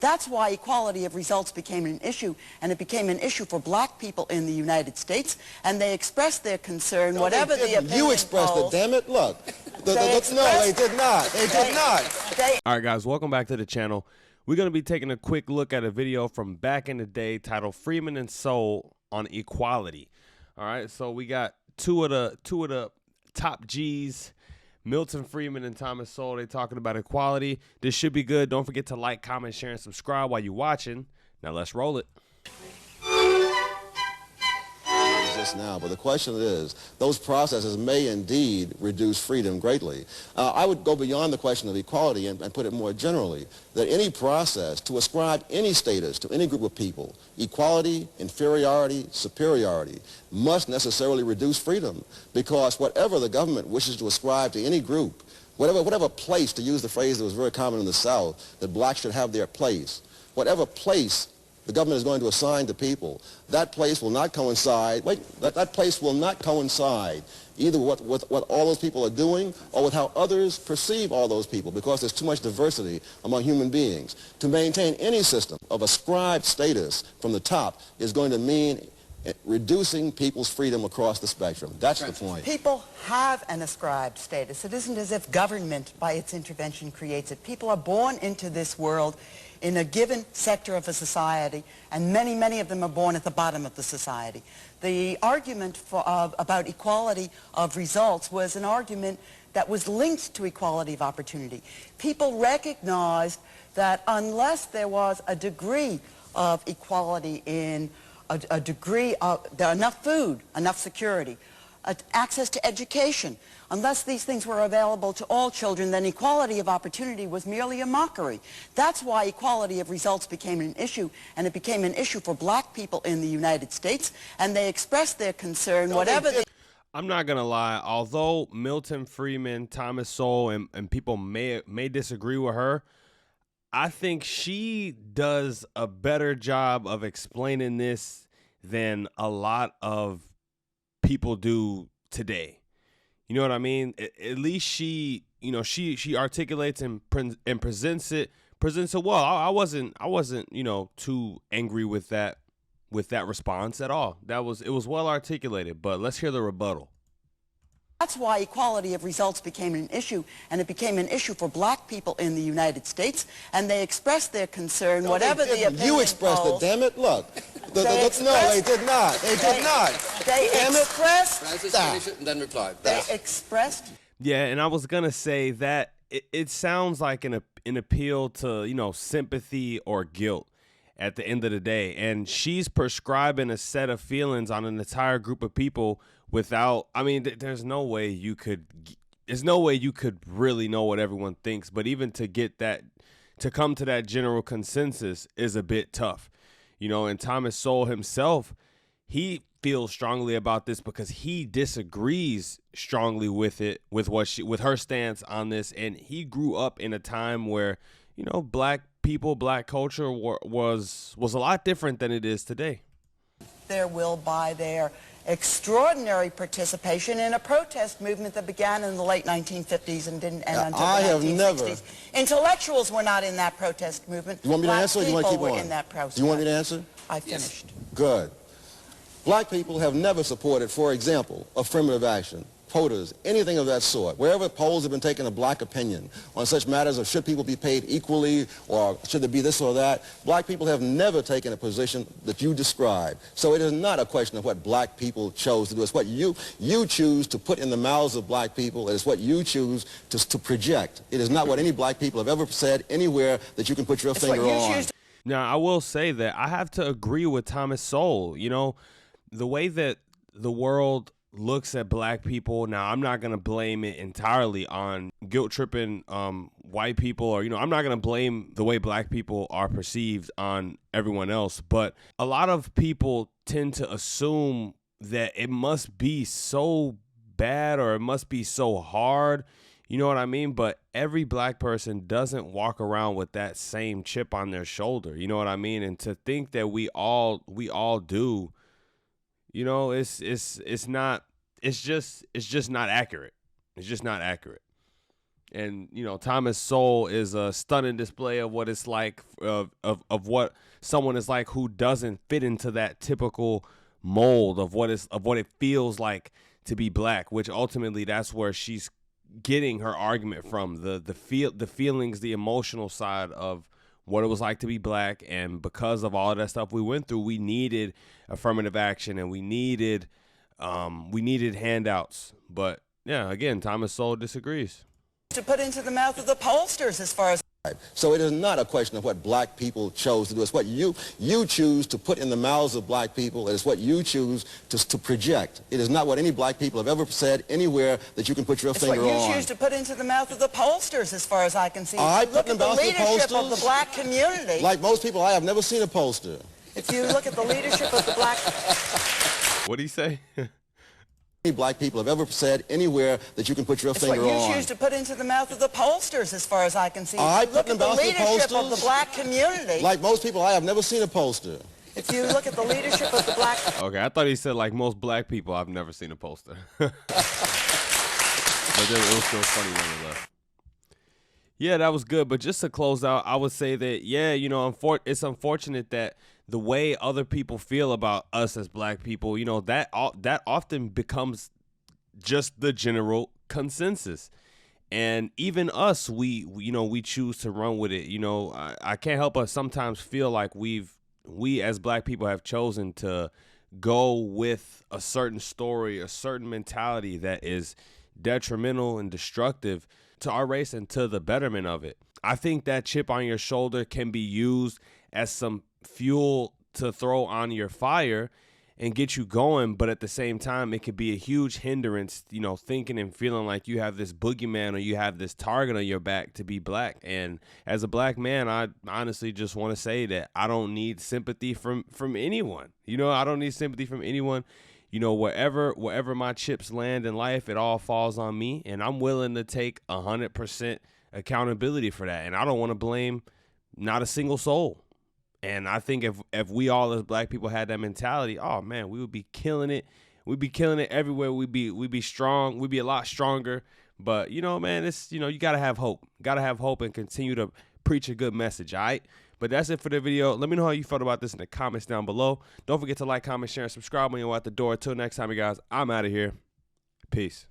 That's why equality of results became an issue, and it became an issue for black people in the United States, and they expressed their concern, No, whatever the opinion You expressed polls, it, damn it. Look. No, they did not. They did not. All right, guys, welcome back to the channel. We're going to be taking a quick look at a video from back in the day titled Freeman and Sowell on equality. All right, so we got two of the top G's, Milton Freeman and Thomas Sowell. They talking about equality. This should be good. Don't forget to like, comment, share, and subscribe while you're watching. Now let's roll it. Just now, but the question is, those processes may indeed reduce freedom greatly. I would go beyond the question of equality and put it more generally, that any process to ascribe any status to any group of people, equality, inferiority, superiority, must necessarily reduce freedom, because whatever the government wishes to ascribe to any group, whatever place, to use the phrase that was very common in the South, that blacks should have their place, whatever place the government is going to assign to people, that place will not coincide, that place will not coincide either with what all those people are doing or with how others perceive all those people, because there's too much diversity among human beings. To maintain any system of ascribed status from the top is going to mean reducing people's freedom across the spectrum. That's the point. People have an ascribed status. It isn't as if government, by its intervention, creates it. People are born into this world in a given sector of a society, and many, many of them are born at the bottom of the society. The argument about equality of results was an argument that was linked to equality of opportunity. People recognized that unless there was a degree of equality in a degree of enough food, enough security, access to education, unless these things were available to all children, then equality of opportunity was merely a mockery. That's why equality of results became an issue, and it became an issue for black people in the United States, and they expressed their concern, whatever the... I'm not going to lie, although Milton Freeman, Thomas Sowell, and people may disagree with her, I think she does a better job of explaining this than a lot of people do today. You know what I mean? At least she, you know, she articulates and presents it well. I wasn't, you know, too angry with that response at all. It was well articulated, but let's hear the rebuttal. That's why equality of results became an issue, and it became an issue for black people in the United States, and they expressed their concern, whatever the opinion You expressed polls, it, damn it. Look. No, they did not. They did not. They expressed... Francis, finish it and then reply. They expressed... Yeah, and I was going to say that it sounds like an appeal to, you know, sympathy or guilt at the end of the day. And she's prescribing a set of feelings on an entire group of people without, I mean, there's no way you could really know what everyone thinks. But even to come to that general consensus is a bit tough. You know, and Thomas Sowell himself, he feels strongly about this because he disagrees strongly with her stance on this. And he grew up in a time where, you know, black people, black culture was a lot different than it is today. Their will by their extraordinary participation in a protest movement that began in the late 1950s and didn't end until the 1960s. Intellectuals were not in that protest movement. You want me to answer or you want to keep Black people on? were in that protest. Do you want me to answer? I finished. Yes. Good. Black people have never supported, for example, affirmative action, quotas, anything of that sort. Wherever polls have been taking a black opinion on such matters of should people be paid equally or should there be this or that, black people have never taken a position that you described. So it is not a question of what black people chose to do. It's what you choose to put in the mouths of black people. It is what you choose to project. It is not what any black people have ever said anywhere that you can put your finger on. Now, I will say that I have to agree with Thomas Sowell. You know, the way that the world looks at black people now, I'm not going to blame it entirely on guilt tripping white people, or, you know, I'm not going to blame the way black people are perceived on everyone else. But a lot of people tend to assume that it must be so bad or it must be so hard. You know what I mean? But every black person doesn't walk around with that same chip on their shoulder. You know what I mean? And to think that we all do, you know, it's just not accurate. It's just not accurate. And, you know, Thomas Sowell is a stunning display of what it's like, of what someone is like who doesn't fit into that typical mold of what it feels like to be black, which ultimately that's where she's getting her argument from, the feelings, the emotional side of what it was like to be black. And because of all of that stuff we went through, we needed affirmative action, and we needed handouts. But yeah, again, Thomas Sowell disagrees. To put into the mouth of the pollsters as far as... So it is not a question of what black people chose to do. It's what you choose to put in the mouths of black people. It is what you choose to project. It is not what any black people have ever said anywhere that you can put your finger on. It's what you choose to put into the mouth of the pollsters as far as I can see. I Look put in at the the mouth of the leadership of pollsters? the black community. Like most people, I have never seen a pollster. If you look at the leadership of the black... What do you say? Any black people have ever said anywhere that you can put your finger on. It's what you choose to put into the mouth of the pollsters as far as I can see. I put Look in the at the mouth of the leadership of pollsters? the black community. Like most people, I have never seen a pollster. If you look at the leadership of the black... Okay, I thought he said like most black people, I've never seen a poster. But then it was still funny nonetheless. Yeah, that was good. But just to close out, I would say that, yeah, you know, it's unfortunate that the way other people feel about us as black people, you know, that often becomes just the general consensus. And even us, we choose to run with it. You know, I can't help but sometimes feel like we as black people have chosen to go with a certain story, a certain mentality that is detrimental and destructive to our race and to the betterment of it. I think that chip on your shoulder can be used as some fuel to throw on your fire and get you going, but at the same time, it could be a huge hindrance, you know, thinking and feeling like you have this boogeyman or you have this target on your back to be black. And as a black man, I honestly just want to say that I don't need sympathy from anyone. You know, I don't need sympathy from anyone. You know, wherever my chips land in life, it all falls on me, and I'm willing to take 100% accountability for that. And I don't want to blame not a single soul. And I think if we all as black people had that mentality, oh man, we would be killing it. We'd be killing it everywhere. We'd be strong. We'd be a lot stronger. But you know, man, it's, you know, you gotta have hope. Gotta have hope and continue to preach a good message. All right. But that's it for the video. Let me know how you felt about this in the comments down below. Don't forget to like, comment, share, and subscribe when you're at the door. Until next time, you guys, I'm out of here. Peace.